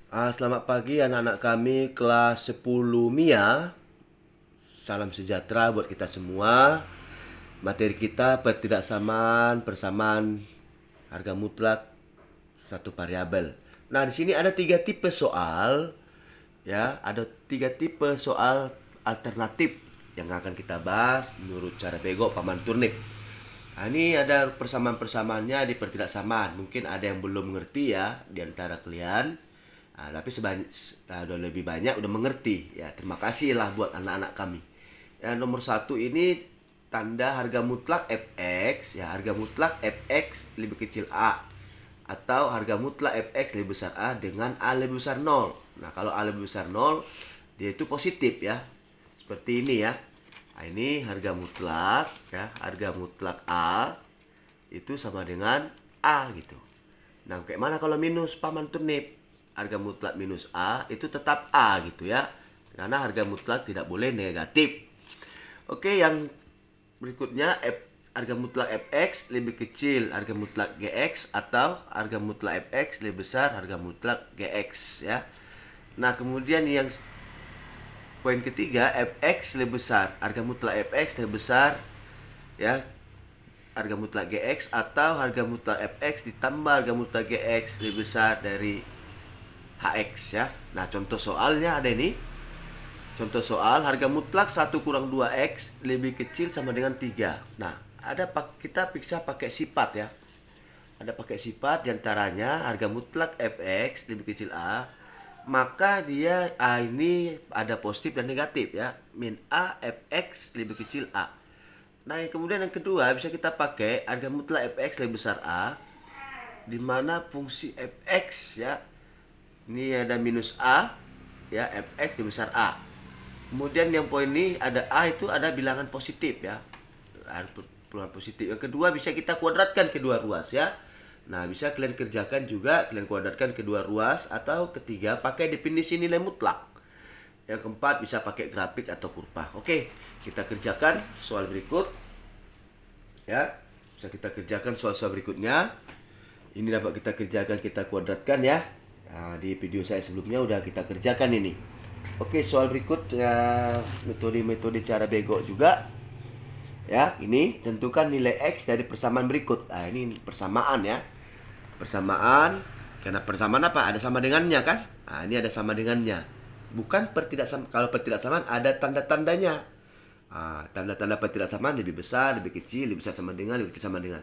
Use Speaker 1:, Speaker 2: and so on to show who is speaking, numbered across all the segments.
Speaker 1: Selamat pagi anak-anak kami kelas 10 MIA. Salam sejahtera buat kita semua. Materi kita pertidaksamaan persamaan harga mutlak satu variabel. Nah, di sini ada tiga tipe soal, ya, ada tiga tipe soal alternatif yang akan kita bahas menurut cara bego Paman Turnip. Nah, ini ada persamaan-persamaannya di pertidaksamaan. Mungkin ada yang belum mengerti ya di antara kalian. Tapi udah lebih banyak udah mengerti ya. Terima kasih lah buat anak-anak kami. Yang nomor satu ini tanda harga mutlak fx ya, harga mutlak fx lebih kecil a atau harga mutlak fx lebih besar a dengan a lebih besar 0. Nah, kalau a lebih besar 0 dia itu positif ya. Seperti ini ya. Nah, ini harga mutlak ya, harga mutlak a itu sama dengan a gitu. Nah, kayak mana kalau minus Paman Turnip? Harga mutlak minus A itu tetap A gitu ya. Karena harga mutlak tidak boleh negatif. Oke, yang berikutnya harga mutlak fx lebih kecil harga mutlak gx atau harga mutlak fx lebih besar harga mutlak gx ya. Nah, kemudian yang poin ketiga, fx lebih besar harga mutlak fx lebih besar ya, harga mutlak gx atau harga mutlak fx ditambah harga mutlak gx lebih besar dari hx ya. Nah, contoh soalnya ada ini. Contoh soal harga mutlak 1 kurang 2x lebih kecil sama dengan 3. Nah, kita bisa pakai sifat ya. Ada pakai sifat diantaranya harga mutlak fx lebih kecil a, maka dia a ini ada positif dan negatif ya. Min a fx lebih kecil a. Nah, yang kemudian yang kedua bisa kita pakai harga mutlak fx lebih besar a, di mana fungsi fx ya, ini ada minus A ya, fx lebih besar A. Kemudian yang poin ini ada A itu ada bilangan positif ya. Bilangan positif. Yang kedua bisa kita kuadratkan kedua ruas ya. Nah, bisa kalian kerjakan juga, kalian kuadratkan kedua ruas, atau ketiga pakai definisi nilai mutlak. Yang keempat bisa pakai grafik atau kurva. Oke, kita kerjakan soal berikut. Ya. Bisa kita kerjakan soal-soal berikutnya. Ini dapat kita kerjakan, kita kuadratkan ya. Nah, di video saya sebelumnya udah kita kerjakan ini. Oke, soal berikut ya, metode-metode cara bego juga. Ya, ini tentukan nilai X dari persamaan berikut. Nah, ini persamaan ya. Persamaan, karena persamaan apa? Ada sama dengannya kan? Nah, ini ada sama dengannya. Bukan pertidaksamaan. Kalau pertidaksamaan ada tanda-tandanya. Tanda-tanda pertidaksamaan lebih besar, lebih kecil, lebih besar sama dengan, lebih kecil sama dengan.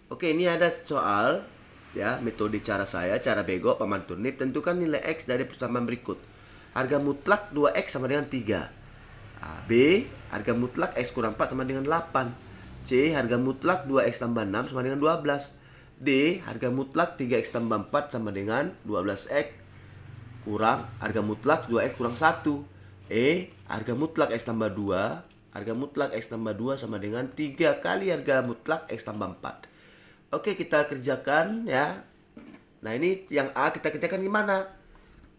Speaker 1: Oke, ini ada soal ya, metode cara saya, cara bego Paman Turnip. Tentukan nilai X dari persamaan berikut. Harga mutlak 2X sama dengan 3. B, harga mutlak X kurang 4 sama dengan 8. C, harga mutlak 2X tambah 6 sama dengan 12. D, harga mutlak 3X tambah 4 sama dengan 12X kurang harga mutlak 2X kurang 1. E, harga mutlak X tambah 2, harga mutlak X tambah 2 sama dengan 3 kali harga mutlak X tambah 4. Oke, kita kerjakan ya. Nah, ini yang A kita kerjakan gimana?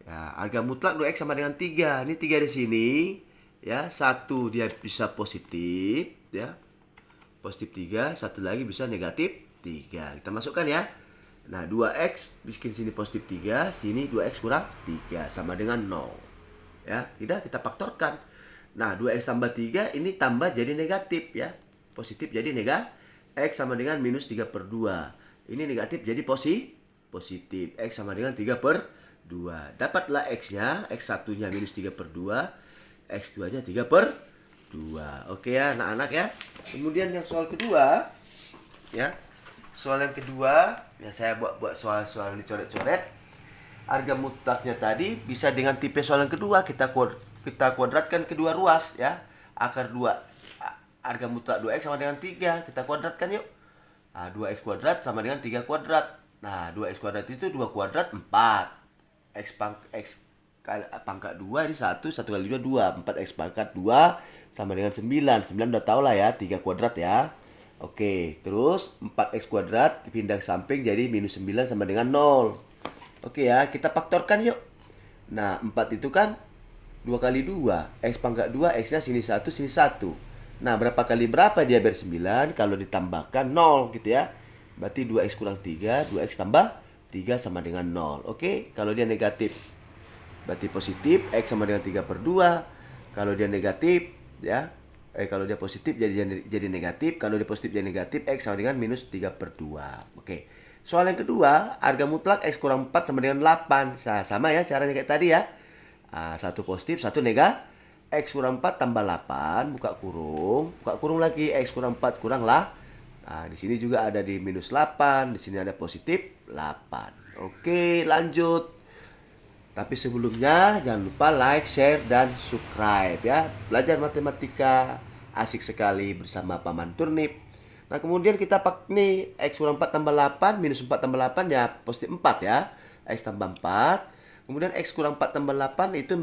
Speaker 1: Ya, harga mutlak 2X sama dengan 3. Ini 3 di sini. Ya, 1 dia bisa positif ya. Positif 3, satu lagi bisa negatif 3. Kita masukkan ya. Nah, 2X bikin sini positif 3, sini 2X kurang 3 sama dengan 0. Ya, kita faktorkan. Nah, 2X tambah 3 ini tambah jadi negatif ya. Positif jadi negatif. X sama dengan minus 3 per 2. Ini negatif jadi positif. X sama dengan 3 per 2. Dapatlah X-nya. X1-nya minus 3 per 2. X2-nya 3 per 2. Oke ya anak-anak ya. Kemudian yang soal kedua. Ya. Soal yang kedua. Ya, saya buat soal-soal dicoret-coret. Harga mutlaknya tadi bisa dengan tipe soal yang kedua. Kita kuadratkan kedua ruas ya. Akar 2. Harga mutlak 2X sama dengan 3. Kita kuadratkan yuk. Nah, 2X kuadrat sama dengan 3 kuadrat. Nah, 2X kuadrat itu 2 kuadrat 4. X pangkat 2 ini 1 kali 2 2. 4X pangkat 2 sama dengan 9. 9 udah tau lah ya, 3 kuadrat ya. Oke, terus 4X kuadrat dipindah ke samping jadi minus 9 sama dengan 0. Oke ya, kita faktorkan yuk. Nah, 4 itu kan 2 kali 2. X pangkat 2, X-nya sini 1, sini 1. Nah, berapa kali berapa dia biar 9? Kalau ditambahkan 0 gitu ya. Berarti 2X kurang 3, 2X tambah 3 sama dengan 0. Oke, kalau dia negatif berarti positif, X sama dengan 3/2. Kalau dia negatif, ya, kalau dia positif jadi negatif, kalau dia positif jadi negatif, X sama dengan minus 3/2. Oke. Soal yang kedua, harga mutlak X kurang 4 sama dengan 8. Nah, sama ya caranya kayak tadi ya. Satu positif, satu negatif. X kurang 4 tambah 8, buka kurung lagi, X kurang 4 kurang lah. Nah, di sini juga ada di minus 8, di sini ada positif 8. Oke, lanjut. Tapi sebelumnya jangan lupa like, share, dan subscribe ya. Belajar matematika asik sekali bersama Paman Turnip. Nah, kemudian kita pakai nih X kurang 4 tambah 8, minus 4 tambah 8 ya positif 4 ya. X tambah 4. Kemudian X kurang 4 tambah 8 itu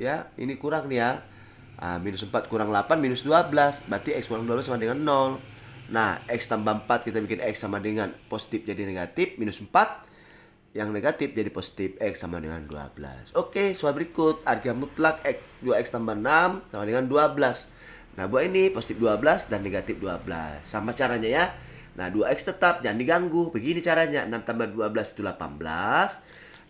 Speaker 1: ya, ini kurang nih ya. Minus 4 kurang 8 minus 12. Berarti X kurang 12 sama dengan 0. Nah, X tambah 4 kita bikin X sama dengan positif jadi negatif, minus 4. Yang negatif jadi positif, X sama dengan 12. Oke, soal berikut. Harga mutlak X, 2X tambah 6 sama dengan 12. Nah, buat ini positif 12 dan negatif 12. Sama caranya ya. Nah, 2X tetap, jangan diganggu. Begini caranya, 6 tambah 12 itu 18.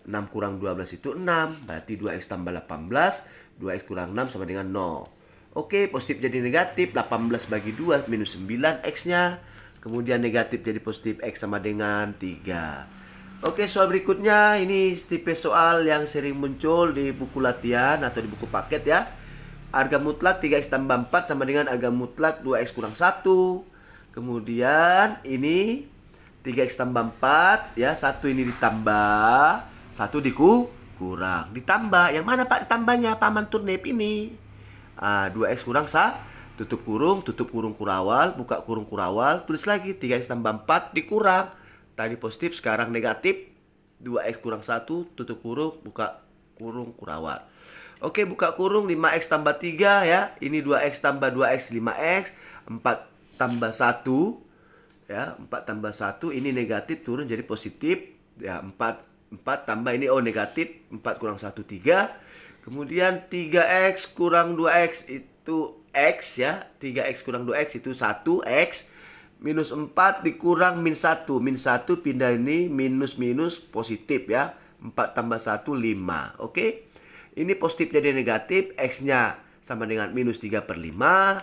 Speaker 1: 6 kurang 12 itu 6. Berarti 2X tambah 18. 2X kurang 6 sama dengan 0. Oke, positif jadi negatif. 18 bagi 2 minus 9 X-nya. Kemudian negatif jadi positif, X sama dengan 3. Oke, soal berikutnya ini tipe soal yang sering muncul di buku latihan atau di buku paket ya. Harga mutlak 3X tambah 4 sama dengan harga mutlak 2X kurang 1. Kemudian ini 3X tambah 4 ya, 1 ini ditambah, 1 dikurang. Ditambah, yang mana Pak ditambahnya? Paman Turnip ini. 2X kurang tutup kurung kurawal, buka kurung kurawal, tulis lagi 3X tambah 4 dikurang. Tadi positif, sekarang negatif. 2X kurang 1, tutup kurung, buka kurung kurawal. Oke, buka kurung 5X tambah 3 ya. Ini 2X tambah 2X 5X. 4 tambah 1 ya, 4 tambah 1 ini negatif turun jadi positif ya. 4 tambah ini negatif, 4 kurang 1 3. Kemudian 3X kurang 2X itu X ya. 3X kurang 2X itu 1X. Minus 4 dikurang min 1. Min 1 pindah ini minus positif ya. 4 tambah 1 5. Oke. Ini positif jadi negatif. X-nya sama dengan minus 3/5.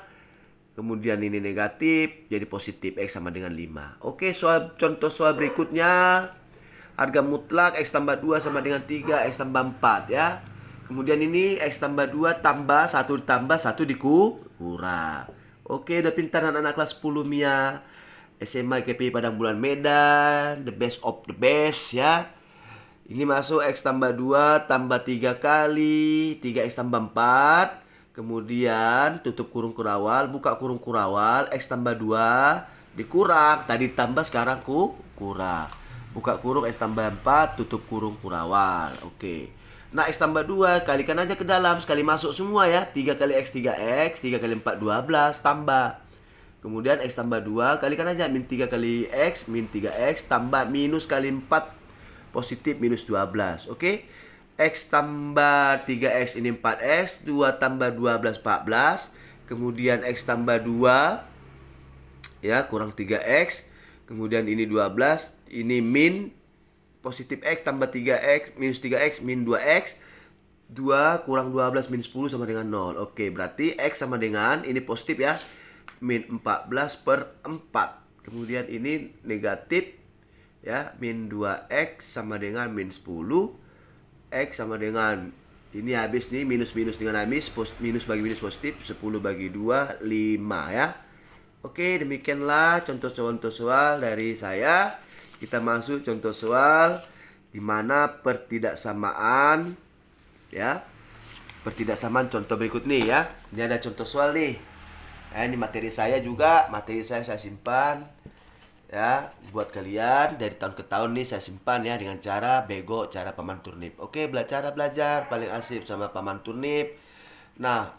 Speaker 1: Kemudian ini negatif jadi positif. X sama dengan 5. Oke, contoh soal berikutnya. Harga mutlak X tambah 2 sama dengan 3. X tambah 4 ya. Kemudian ini X tambah 2 tambah 1 tambah 1 dikurang. Oke, udah pintar anak-anak kelas 10 Mia SMA KPI Padang Bulan Medan, the best of the best ya. Ini masuk X tambah 2 tambah 3 kali 3X tambah 4. Kemudian tutup kurung kurawal, buka kurung kurawal, X tambah 2 dikurang. Tadi tambah, sekarang kurang. Buka kurung X tambah 4, tutup kurung kurawal. Oke. Nah, X tambah 2 kalikan aja ke dalam, sekali masuk semua ya. 3 kali X 3X, 3 kali 4 12 tambah. Kemudian X tambah 2 kalikan aja, min 3 kali X min 3X tambah minus kali 4 positif minus 12. Oke. X tambah 3X ini 4X, 2 tambah 12 14. Kemudian X tambah 2 ya kurang 3X. Kemudian ini 12, ini min positif X tambah 3X minus 3X min 2X. 2 kurang 12 min 10 sama dengan 0. Oke, berarti X sama dengan ini positif ya, min 14/4. Kemudian ini negatif ya, min 2X sama dengan min 10. X sama dengan ini habis nih, minus dengan habis, minus bagi minus positif, 10 bagi 2 5 ya. Oke, demikianlah contoh soal dari saya. Kita masuk contoh soal di mana pertidaksamaan ya. Pertidaksamaan contoh berikut nih ya. Ini ada contoh soal nih. Nah, ini materi saya juga, materi saya simpan ya buat kalian dari tahun ke tahun nih, saya simpan ya dengan cara bego, cara Paman Turnip. Oke, belajar paling asik sama Paman Turnip. Nah,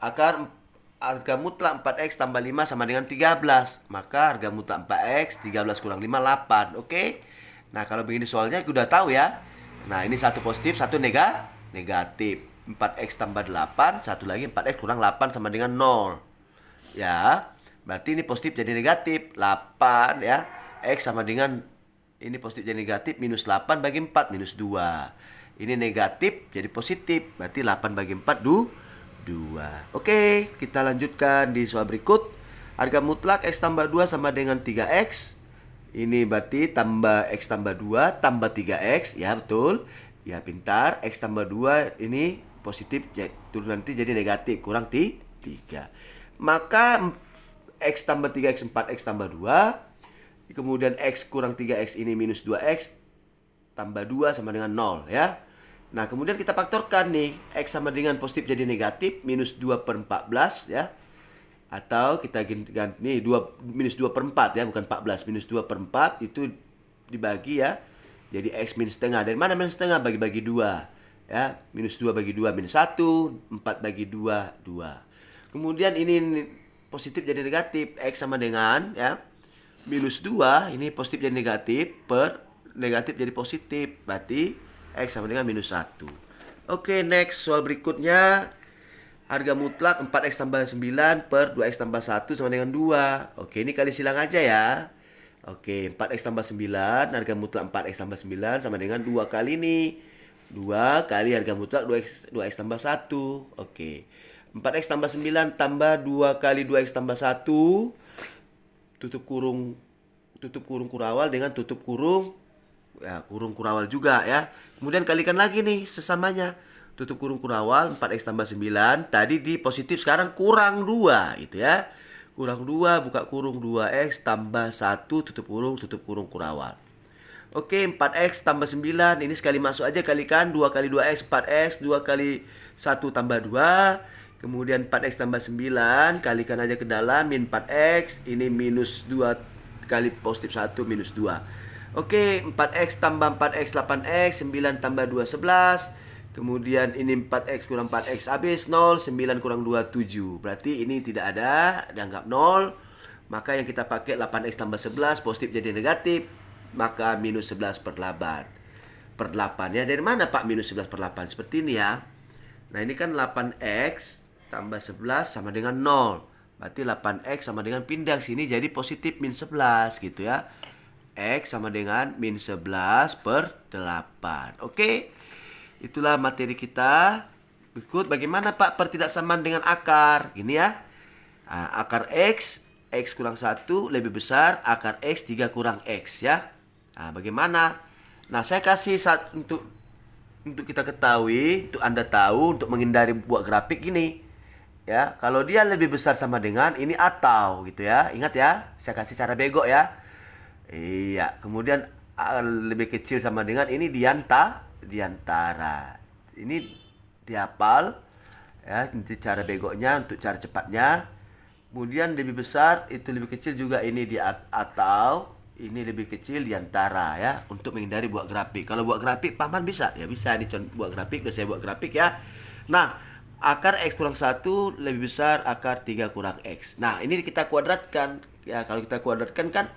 Speaker 1: harga mutlak 4X tambah 5 sama dengan 13. Maka harga mutlak 4X 13 kurang 5 8. Oke. Nah, kalau begini soalnya udah tahu ya. Nah, ini satu positif, satu negatif. 4X tambah 8, satu lagi 4X kurang 8 sama dengan 0. Ya. Berarti ini positif jadi negatif 8 ya. X sama dengan ini positif jadi negatif minus 8 bagi 4 minus 2. Ini negatif jadi positif. Berarti 8 bagi 4 2. Oke, kita lanjutkan di soal berikut. Harga mutlak X tambah 2 sama dengan 3X. Ini berarti tambah X tambah 2 tambah 3X. Ya, betul. Ya, pintar. X tambah 2 ini positif, turun nanti jadi negatif, kurang 3. Maka X tambah 3X 4X tambah 2. Kemudian X kurang 3X ini minus 2X tambah 2 sama dengan 0 ya. Nah, kemudian kita faktorkan nih, X sama dengan positif jadi negatif, minus 2 per 14 ya. Atau kita ganti nih, minus 2 per 4 ya, bukan 14. Minus 2 per 4 itu dibagi ya. Jadi X min setengah. Dari mana min setengah? Bagi-bagi 2 ya. Minus 2 bagi 2 minus 1, 4 bagi 2, 2. Kemudian ini positif jadi negatif, X sama dengan ya. Minus 2, ini positif jadi negatif, per negatif jadi positif. Berarti X sama dengan minus 1. Oke, next soal berikutnya. Harga mutlak 4X tambah 9 per 2X tambah 1 sama dengan 2. Oke, ini kali silang aja ya. Oke, 4X tambah 9, harga mutlak 4X tambah 9 sama dengan 2 kali ini. 2 kali harga mutlak 2X tambah 1. Oke. 4X tambah 9 tambah 2 kali 2X tambah 1. Tutup kurung kurawal dengan tutup kurung ya, kurung kurawal juga ya. Kemudian kalikan lagi nih sesamanya. Tutup kurung kurawal 4X tambah 9. Tadi di positif, sekarang kurang 2 gitu ya. Kurang 2, buka kurung 2X tambah 1 tutup kurung kurawal. Oke, 4X tambah 9. Ini sekali masuk aja, kalikan 2 kali 2X 4X, 2 kali 1 tambah 2. Kemudian 4X tambah 9, kalikan aja ke dalam, min 4X. Ini minus 2 kali positif 1 minus 2. Oke, 4X tambah 4X 8X, 9 tambah 2 11. Kemudian ini 4X kurang 4X habis 0, 9 kurang 2 7. Berarti ini tidak ada, dianggap 0. Maka yang kita pakai 8X tambah 11, positif jadi negatif. Maka minus 11 per 8. Per 8 ya. Dari mana Pak minus 11 per 8? Seperti ini ya. Nah, ini kan 8X tambah 11 sama dengan 0. Berarti 8X sama dengan pindah sini jadi positif min 11 gitu ya. X sama dengan min 11 per 8. Oke. Itulah materi kita. Berikut bagaimana Pak pertidaksamaan dengan akar. Gini ya. Nah, akar X kurang 1 lebih besar akar X 3 kurang X ya. Nah, bagaimana? Nah, saya kasih untuk kita ketahui, untuk Anda tahu, untuk menghindari buat grafik gini. Ya, kalau dia lebih besar sama dengan ini atau gitu ya. Ingat ya, saya kasih cara bego ya. Iya, kemudian lebih kecil sama dengan ini diantara. Ini dihafal ya, nanti cara begonya untuk cara cepatnya. Kemudian lebih besar itu lebih kecil juga ini di atau ini lebih kecil diantara ya, untuk menghindari buat grafik. Kalau buat grafik paman bisa ya, bisa ini buat grafik, saya buat grafik ya. Nah, akar X kurang 1 lebih besar akar 3 kurang X. Nah, ini kita kuadratkan ya. Kalau kita kuadratkan kan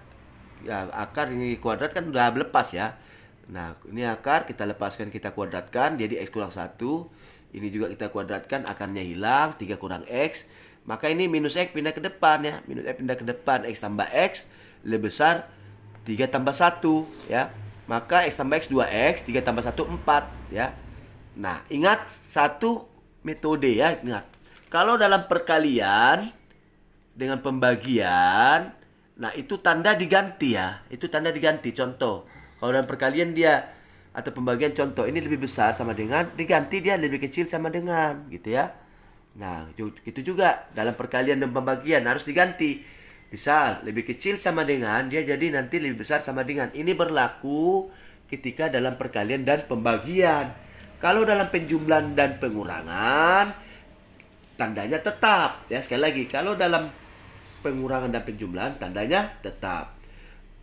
Speaker 1: ya, akar ini kuadrat kan udah lepas ya. Nah, ini akar kita lepaskan, kita kuadratkan jadi X kurang 1. Ini juga kita kuadratkan, akarnya hilang, 3 kurang X. Maka ini minus X pindah ke depan ya. Minus X pindah ke depan, X tambah X lebih besar 3 tambah 1 ya. Maka X tambah X 2X, 3 tambah 1 4 ya. Nah, ingat satu metode ya, ingat. Kalau dalam perkalian dengan pembagian, nah itu tanda diganti ya. Itu tanda diganti. Contoh, kalau dalam perkalian dia atau pembagian, contoh ini lebih besar sama dengan, diganti dia lebih kecil sama dengan gitu ya. Nah, itu juga dalam perkalian dan pembagian harus diganti. Misal lebih kecil sama dengan, dia jadi nanti lebih besar sama dengan. Ini berlaku ketika dalam perkalian dan pembagian. Kalau dalam penjumlahan dan pengurangan, tandanya tetap ya. Sekali lagi, kalau dalam pengurangan dan penjumlahan tandanya tetap.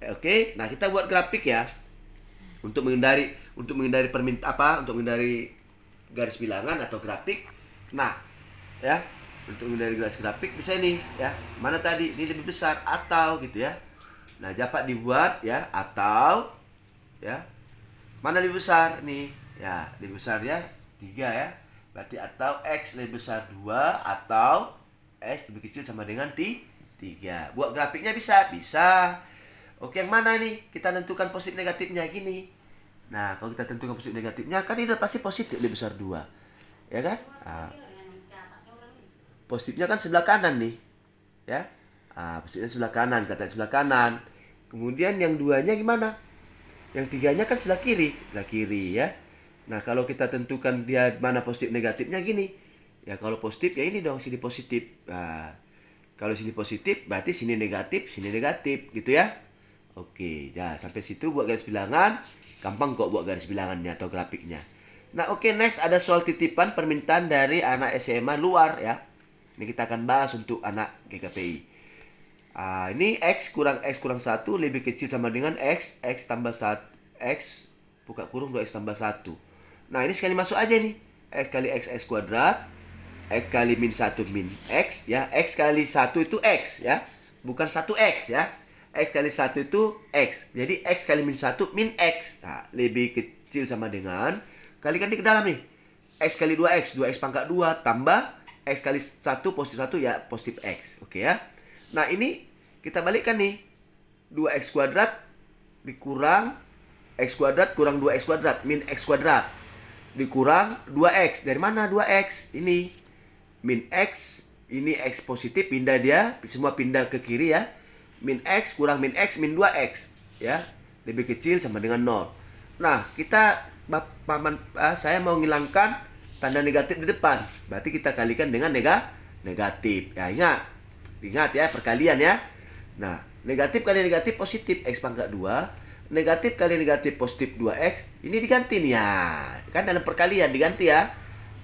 Speaker 1: Oke, nah kita buat grafik ya. Untuk menghindari untuk menghindari garis bilangan atau grafik. Nah, ya, untuk menghindari garis grafik bisa ini ya. Mana tadi? Ini lebih besar atau gitu ya. Nah, dapat dibuat ya, atau ya. Mana lebih besar nih? Ya, lebih besar ya 3 ya. Berarti atau X lebih besar 2 atau X lebih kecil sama dengan 3. Buat grafiknya bisa. Oke, yang mana nih? Kita tentukan positif negatifnya gini. Nah, kalau kita tentukan positif negatifnya, kan ini udah pasti positif lebih besar 2. Ya kan? Positifnya kan sebelah kanan nih. Ya. Positifnya sebelah kanan, kata sebelah kanan. Kemudian yang 2-nya gimana? Yang 3-nya kan sebelah kiri. Sebelah kiri ya. Nah, kalau kita tentukan dia mana positif negatifnya gini. Ya, kalau positif ya ini dong, sini positif. Nah, kalau sini positif berarti sini negatif gitu ya. Oke, ya sampai situ buat garis bilangan. Gampang kok buat garis bilangannya atau grafiknya. Nah, oke, next ada soal titipan permintaan dari anak SMA luar ya. Ini kita akan bahas untuk anak GKPI. Ini X kurang 1 lebih kecil sama dengan X tambah 1, X buka kurung 2X tambah 1. Nah, ini sekali masuk aja nih. X kali X kuadrat, X kali min 1 min X ya. X kali 1 itu X ya. Bukan 1X ya. X kali 1 itu X. Jadi X kali min 1 min X. Nah, lebih kecil sama dengan, kalikan di ke dalam nih. X kali 2X, 2X pangkat 2 tambah X kali 1 positif 1 ya positif X. Oke ya. Nah, ini kita balikkan nih. 2X kuadrat dikurang X kuadrat kurang 2X kuadrat min X kuadrat dikurang 2X. Dari mana 2X? Ini min X, ini X positif, pindah dia, semua pindah ke kiri ya. Min X kurang min X min 2X ya. Lebih kecil sama dengan 0. Nah, saya mau ngilangkan tanda negatif di depan. Berarti kita kalikan dengan negatif. Ya, ingat ya, perkalian ya. Nah, negatif kali negatif positif X pangkat 2. Negatif kali negatif positif 2X. Ini diganti nih ya. Kan dalam perkalian diganti ya.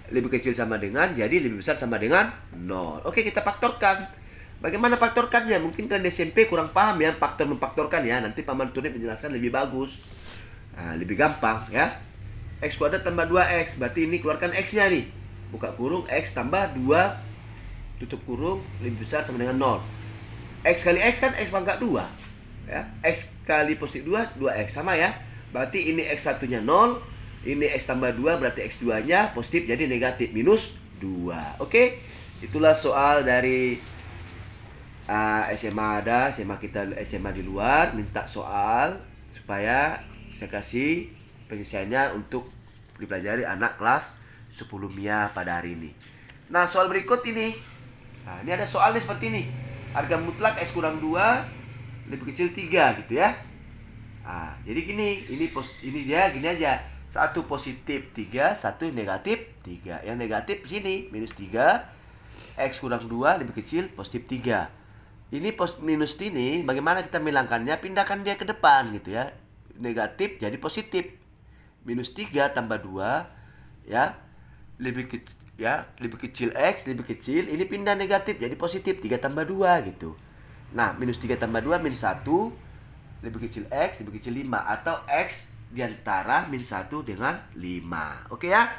Speaker 1: Lebih kecil sama dengan, jadi lebih besar sama dengan 0. Oke, kita faktorkan. Bagaimana faktorkannya? Mungkin kalian SMP kurang paham ya memfaktorkan ya. Nanti Pak Mantuni menjelaskan lebih bagus. Nah, lebih gampang ya. X kuadrat tambah 2X. Berarti ini keluarkan X-nya nih. Buka kurung X tambah 2 tutup kurung lebih besar sama dengan 0. X kali X kan X pangkat 2 ya. X kali positif 2 2X sama ya. Berarti ini X satunya 0, ini X tambah 2 berarti X2 nya positif jadi negatif minus 2. Oke. Itulah soal dari SMA kita SMA di luar minta soal supaya saya kasih penyelesaiannya untuk dipelajari anak kelas 10 MIA pada hari ini. Nah, soal berikut ini. Nah, ini ada soalnya seperti ini. Harga mutlak X kurang 2 lebih kecil 3 gitu ya. Nah, jadi gini, ini dia gini aja. Satu positif 3, satu negatif 3. Yang negatif sini minus 3. X kurang 2 lebih kecil positif 3. Ini minus ini bagaimana kita menghilangkannya? Pindahkan dia ke depan gitu ya. Negatif jadi positif. Minus 3 tambah 2 ya. Lebih kecil X, lebih kecil. Ini pindah negatif jadi positif 3 tambah 2 gitu. Nah, minus 3 tambah 2 minus 1 lebih kecil X, lebih kecil 5. Atau X diantara min 1 dengan 5. Oke ya.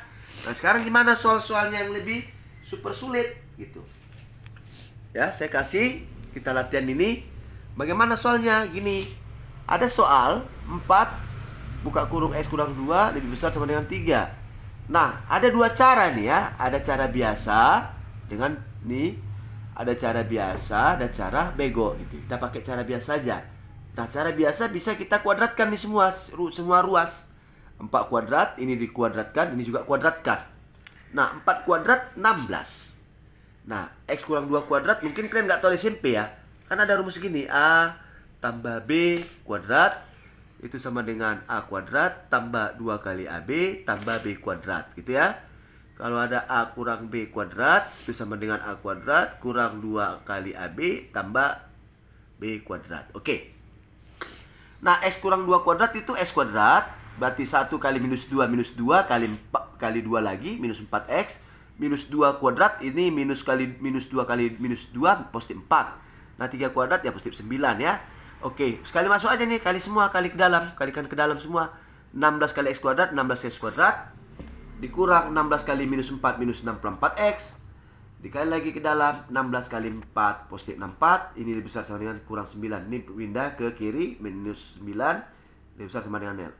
Speaker 1: Nah, sekarang gimana soal-soalnya yang lebih super sulit gitu. Ya, saya kasih kita latihan ini. Bagaimana soalnya? Gini. Ada soal 4 buka kurung X kurang 2 lebih besar sama dengan 3. Nah, ada dua cara nih ya. Ada cara biasa dengan nih. Ada cara biasa dan cara bego gitu. Kita pakai cara biasa aja. Nah, cara biasa bisa kita kuadratkan nih semua ruas. 4 kuadrat, ini dikuadratkan, ini juga kuadratkan. Nah, 4 kuadrat 16. Nah, X kurang 2 kuadrat mungkin kalian nggak tahu SMP ya. Kan ada rumus gini, A tambah B kuadrat itu sama dengan A kuadrat tambah 2 kali AB tambah B kuadrat gitu ya. Kalau ada A kurang B kuadrat itu sama dengan A kuadrat kurang 2 kali AB tambah B kuadrat. Oke. Nah, X kurang 2 kuadrat itu X kuadrat. Berarti 1 kali minus 2 kali 4 kali 2 lagi minus 4X. Minus 2 kuadrat ini minus 2 kali minus 2 positif 4. Nah, 3 kuadrat ya positif 9 ya. Oke, sekali masuk aja nih, kali semua, kali ke dalam. Kalikan ke dalam semua. 16 kali X kuadrat, 16 X kuadrat. Dikurang 16 kali minus 4 minus 64X. Dikali lagi ke dalam, 16 kali 4 positif 64. Ini lebih besar sama dengan kurang 9. Ini pindah ke kiri, minus 9. Lebih besar sama dengan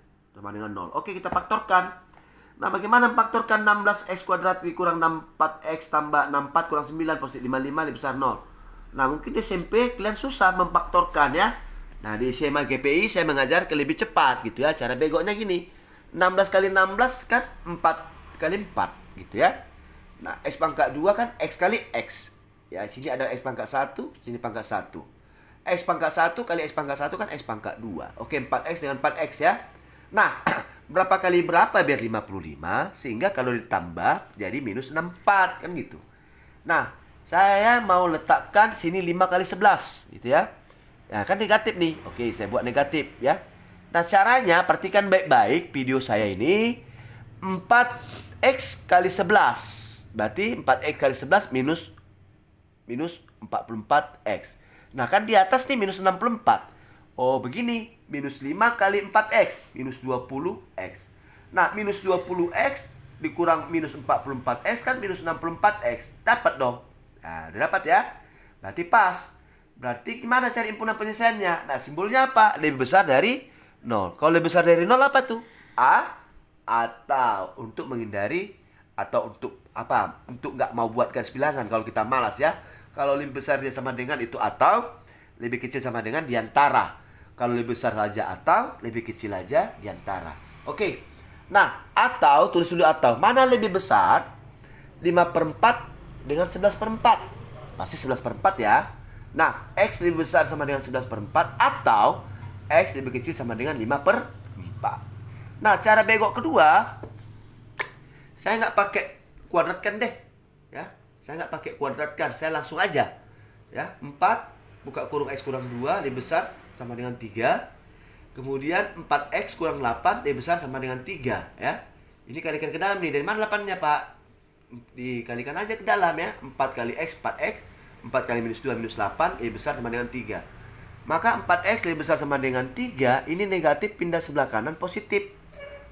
Speaker 1: 0. Oke, kita faktorkan. Nah, bagaimana memfaktorkan 16X kuadrat dikurang 64X tambah 64 kurang 9 positif 55 lebih besar 0. Nah, mungkin di SMP kalian susah memfaktorkan ya. Nah, di SMA GPI saya mengajar ke lebih cepat gitu ya. Cara begonya gini. 16 kali 16 kan 4 kali 4 gitu ya. Nah, X pangkat 2 kan X kali X. Ya, sini ada X pangkat 1, sini pangkat 1. X pangkat 1 kali X pangkat 1 kan X pangkat 2. Oke, 4X dengan 4X ya. Nah, berapa kali berapa biar 55? Sehingga kalau ditambah jadi minus 64 kan gitu. Nah, saya mau letakkan sini 5 kali 11 gitu ya. Ya, kan negatif nih. Oke, saya buat negatif ya. Nah, caranya perhatikan baik-baik video saya ini. 4X kali 11. Berarti 4X kali 11 minus 44X. Nah, kan di atas nih minus 64. Oh, begini. Minus 5 kali 4X. Minus 20X. Nah, minus 20X dikurang minus 44X kan minus 64X. Dapat dong. Nah, udah dapat ya. Berarti pas. Berarti gimana cari himpunan penyelesaiannya? Nah, simbolnya apa? Lebih besar dari 0. Kalau lebih besar dari 0 apa tuh? A atau untuk menghindari atau untuk apa? Untuk nggak mau buat garis bilangan kalau kita malas ya. Kalau lebih besar dia sama dengan itu atau lebih kecil sama dengan diantara. Kalau lebih besar saja atau lebih kecil aja diantara. Oke. Nah, atau tulis dulu atau. Mana lebih besar? 5/4 dengan 11/4. Pasti 11/4 ya. Nah, X lebih besar sama dengan 11/4 atau X lebih kecil sama dengan 5/4. Nah, cara begok kedua, saya nggak pakai kuadratkan deh. Ya, saya nggak pakai kuadratkan, saya langsung aja. Ya, 4 buka kurung X kurang 2 lebih besar sama dengan 3. Kemudian 4X kurang 8 lebih besar sama dengan 3 ya. Ini kalikan ke dalam nih. Dari mana 8-nya, Pak? Dikalikan aja ke dalam ya. 4 kali X 4X. 4 kali minus 2 minus 8 lebih besar sama dengan 3. Maka 4X lebih besar sama dengan 3. Ini negatif pindah sebelah kanan positif.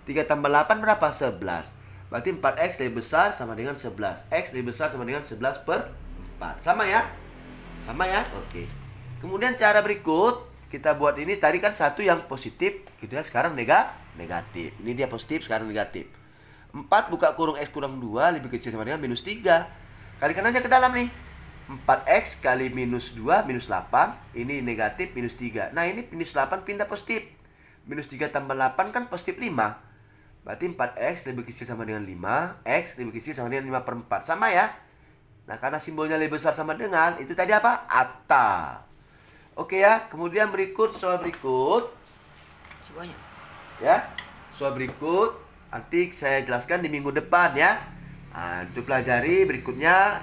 Speaker 1: 3 tambah 8 berapa? 11. Berarti 4X lebih besar sama dengan 11. X lebih besar sama dengan 11/4. Sama ya? Sama ya? Oke. Kemudian cara berikut, kita buat ini tadi kan satu yang positif, gitu ya. Sekarang negatif. Ini dia positif, sekarang negatif. 4 buka kurung X kurang 2 lebih kecil sama dengan minus 3. Kalikan aja ke dalam nih. 4X kali minus 2 minus 8. Ini negatif minus 3. Nah, ini minus 8 pindah positif. Minus 3 tambah 8 kan positif 5. Berarti 4X lebih kecil sama dengan 5. X lebih kecil sama dengan 5/4. Sama ya? Nah, karena simbolnya lebih besar sama dengan, itu tadi apa? Atau. Oke ya, kemudian berikut soal berikut.
Speaker 2: Semuanya.
Speaker 1: Ya, soal berikut nanti saya jelaskan di minggu depan ya. Nah, untuk pelajari berikutnya,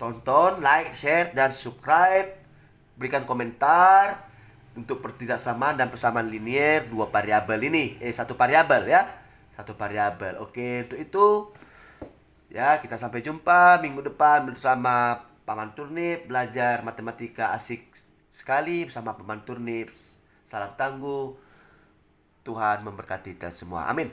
Speaker 1: tonton, like, share, dan subscribe. Berikan komentar untuk pertidaksamaan dan persamaan linier dua variabel ini. Satu variabel ya. Satu variabel. Oke, untuk itu ya, kita sampai jumpa minggu depan bersama Paman Turnip. Belajar matematika asik sekali bersama Paman Turnip. Salam tangguh. Tuhan memberkati kita semua. Amin.